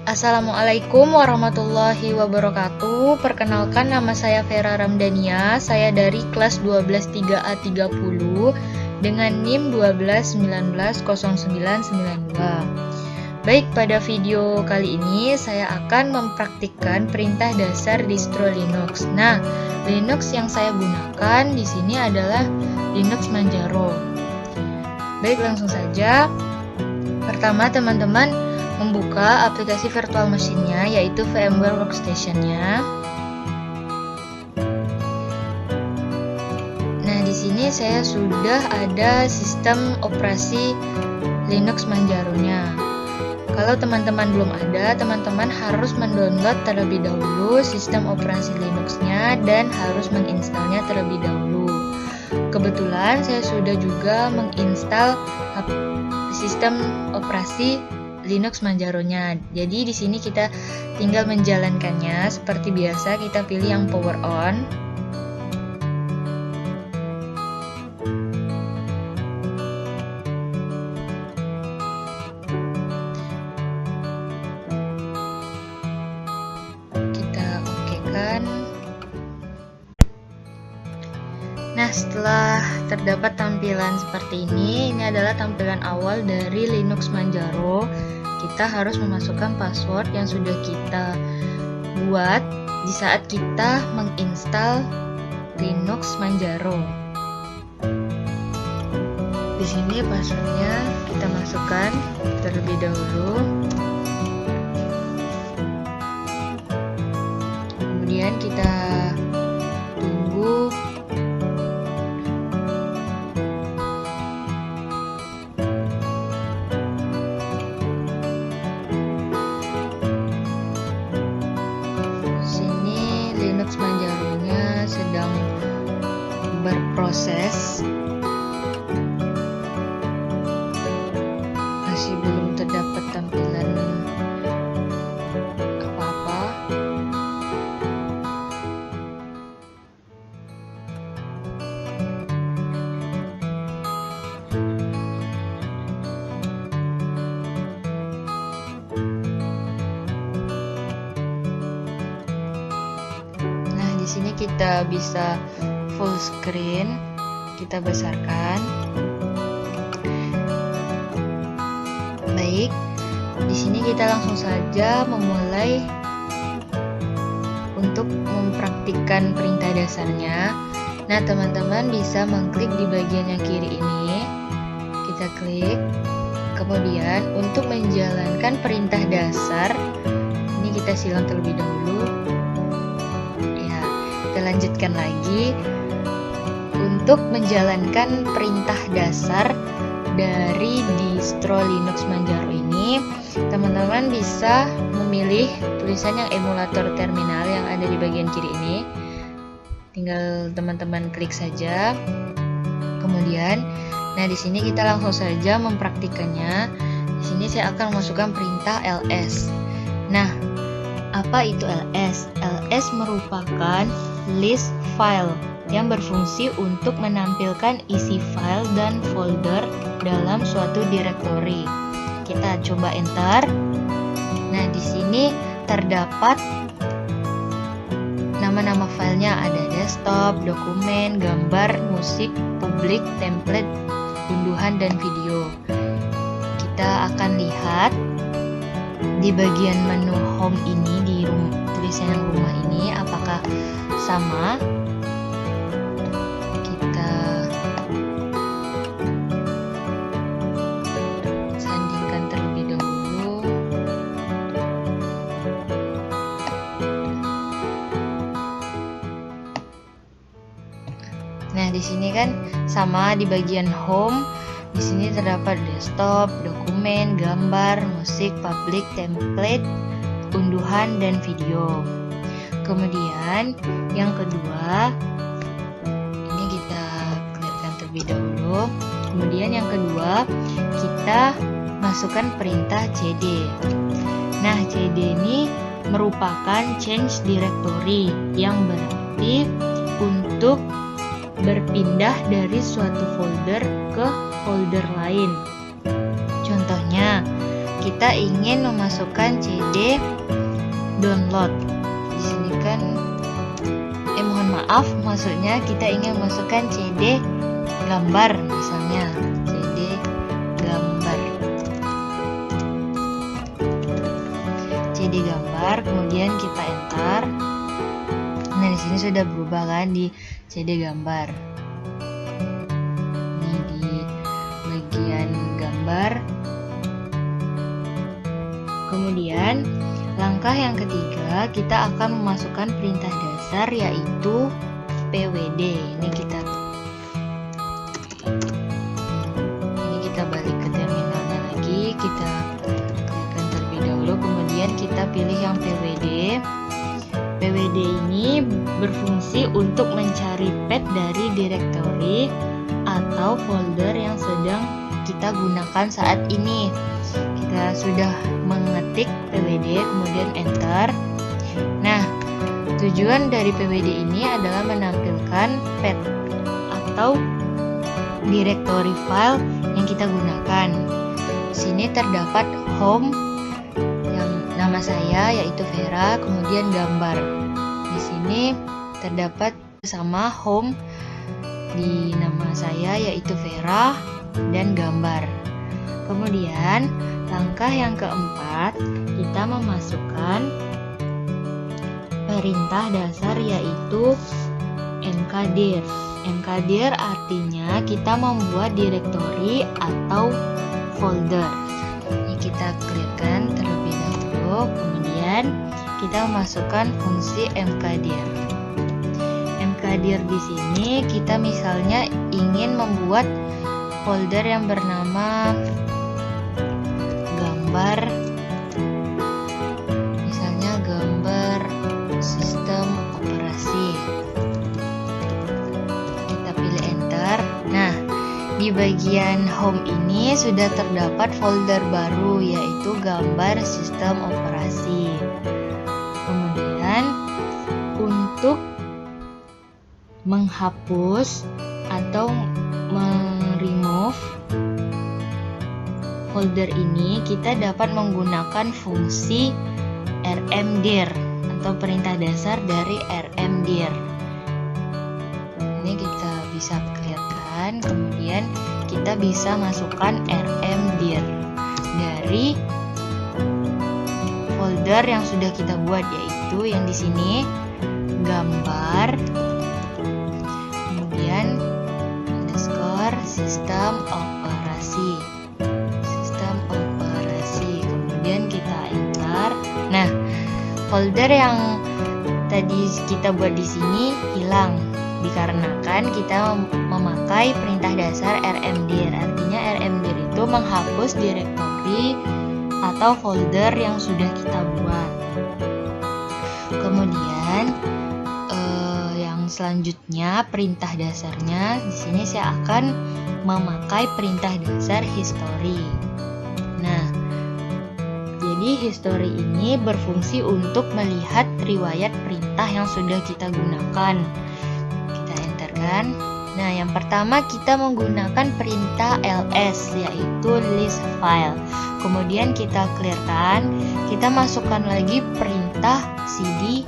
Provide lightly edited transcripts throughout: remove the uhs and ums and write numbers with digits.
Assalamualaikum warahmatullahi wabarakatuh. Perkenalkan, nama saya Vera Ramdania. Saya dari kelas 12 3A30 dengan NIM 12190992. Baik, pada video kali ini saya akan mempraktikkan perintah dasar distro Linux. Nah, Linux yang saya gunakan di sini adalah Linux Manjaro. Baik, langsung saja. Pertama, teman-teman membuka aplikasi virtual machine-nya, yaitu VMware Workstation-nya. Nah, di sini saya sudah ada sistem operasi Linux Manjaro-nya. Kalau teman-teman belum ada, teman-teman harus mendownload terlebih dahulu sistem operasi Linux-nya dan harus menginstalnya terlebih dahulu. Kebetulan saya sudah juga menginstal sistem operasi Linux Manjaro-nya. Jadi di sini kita tinggal menjalankannya seperti biasa, kita pilih yang power on. Kita okekan. Nah, setelah terdapat tampilan seperti ini adalah tampilan awal dari Linux Manjaro. Kita harus memasukkan password yang sudah kita buat di saat kita menginstal Linux Manjaro. Di sini passwordnya kita masukkan terlebih dahulu. Kemudian kita tunggu. Linux Manjaro-nya sedang berproses, masih belum terdapat tampilan apa-apa. Di sini kita bisa full screen, kita besarkan. Baik, di sini kita langsung saja memulai untuk mempraktikkan perintah dasarnya. Nah, teman-teman bisa mengklik di bagian yang kiri ini. Kita klik. Kemudian untuk menjalankan perintah dasar, ini kita silang terlebih dahulu. Kita lanjutkan lagi. Untuk menjalankan perintah dasar dari distro Linux Manjaro ini, teman-teman bisa memilih tulisan yang emulator terminal yang ada di bagian kiri ini. Tinggal teman-teman klik saja. Kemudian, nah di sini kita langsung saja mempraktikannya. Di sini saya akan memasukkan perintah ls. Nah, apa itu ls? ls merupakan list file yang berfungsi untuk menampilkan isi file dan folder dalam suatu directory. Kita coba enter. Nah, di sini terdapat nama-nama filenya, ada desktop, dokumen, gambar, musik, publik, template, unduhan, dan video. Kita akan lihat di bagian menu home ini, di tulisan rumah ini, apakah sama. Kita sandingkan terlebih dahulu. Nah, di sini kan sama di bagian home. Di sini terdapat desktop, dokumen, gambar, musik, publik, template, unduhan, dan video. Kemudian yang kedua, ini kita clearkan terlebih dahulu. Kemudian yang kedua, kita masukkan perintah cd. Nah, cd ini merupakan change directory yang berarti untuk berpindah dari suatu folder ke folder lain. Contohnya, kita ingin memasukkan CD download. Di sini kan mohon maaf, maksudnya kita ingin memasukkan CD gambar, misalnya CD gambar. CD gambar, kemudian kita enter. Nah, di sini sudah berubah kan di CD gambar. Ini di bagian gambar. Kemudian langkah yang ketiga, kita akan memasukkan perintah dasar yaitu pwd. Ini kita balik ke terminalnya lagi, kita klikkan terlebih dahulu, kemudian kita pilih yang pwd. Pwd ini berfungsi untuk mencari path dari direktori atau folder yang sedang kita gunakan saat ini. Kita sudah mengetik pwd, kemudian enter. Nah, tujuan dari pwd ini adalah menampilkan path atau direktori file yang kita gunakan. Di sini terdapat home yang nama saya yaitu Vera, kemudian gambar. Di sini terdapat sama home di nama saya yaitu Vera dan gambar. Kemudian langkah yang keempat, kita memasukkan perintah dasar yaitu mkdir. Mkdir artinya kita membuat direktori atau folder. Ini kita clearkan terlebih dahulu, kemudian kita memasukkan fungsi mkdir. Mkdir di sini kita misalnya ingin membuat folder yang bernama gambar, misalnya gambar sistem operasi. Kita pilih enter. Nah, di bagian home ini sudah terdapat folder baru yaitu gambar sistem operasi. Kemudian untuk menghapus atau remove folder ini, kita dapat menggunakan fungsi rmdir atau perintah dasar dari rmdir. Ini kita bisa clearkan, kemudian kita bisa masukkan rmdir dari folder yang sudah kita buat, yaitu yang di sini gambar, kemudian underscore sistem operasi. Kemudian kita enter. Nah, folder yang tadi kita buat di sini hilang dikarenakan kita memakai perintah dasar rmdir. Artinya rmdir itu menghapus direktori atau folder yang sudah kita buat. Kemudian yang selanjutnya perintah dasarnya di sini saya akan memakai perintah dasar history. Nah, jadi history ini berfungsi untuk melihat riwayat perintah yang sudah kita gunakan. Kita enterkan. Nah, yang pertama kita menggunakan perintah ls yaitu list file. Kemudian kita clearkan. Kita masukkan lagi perintah cd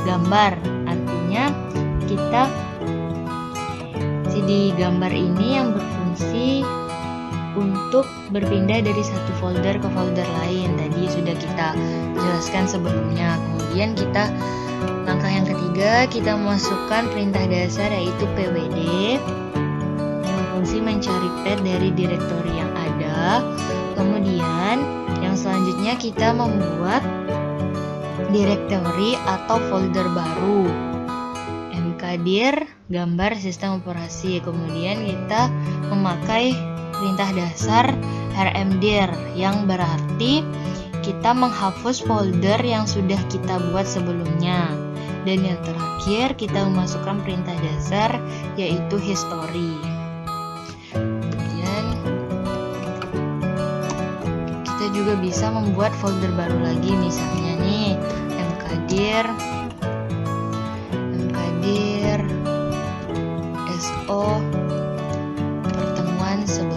gambar. Artinya kita cd gambar ini yang berfungsi untuk berpindah dari satu folder ke folder lain. Tadi sudah kita jelaskan sebelumnya. Kemudian kita langkah yang ketiga, kita masukkan perintah dasar yaitu pwd yang berfungsi mencari path dari direktori yang ada. Kemudian yang selanjutnya kita membuat direktori atau folder baru, mkdir gambar sistem operasi. Kemudian kita memakai perintah dasar rmdir yang berarti kita menghapus folder yang sudah kita buat sebelumnya. Dan yang terakhir kita memasukkan perintah dasar yaitu history. Kemudian kita juga bisa membuat folder baru lagi, misalnya nih mkdir so pertemuan 11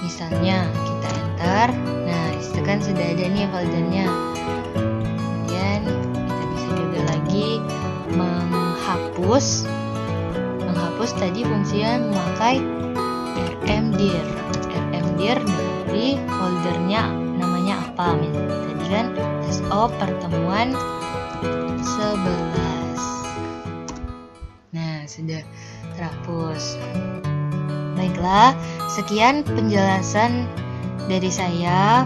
misalnya. Kita enter. Nah, kan sudah ada nih foldernya. Kemudian kita bisa juga lagi menghapus tadi fungsinya memakai rmdir dari foldernya namanya apa, misalnya tadi kan SO pertemuan 11. Nah, sudah terhapus. Baiklah, sekian penjelasan dari saya.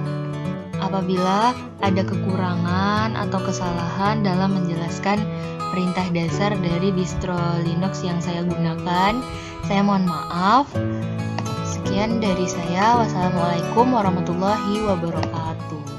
Apabila ada kekurangan atau kesalahan dalam menjelaskan perintah dasar dari distro Linux yang saya gunakan, saya mohon maaf. Sekian dari saya. Wassalamualaikum warahmatullahi wabarakatuh.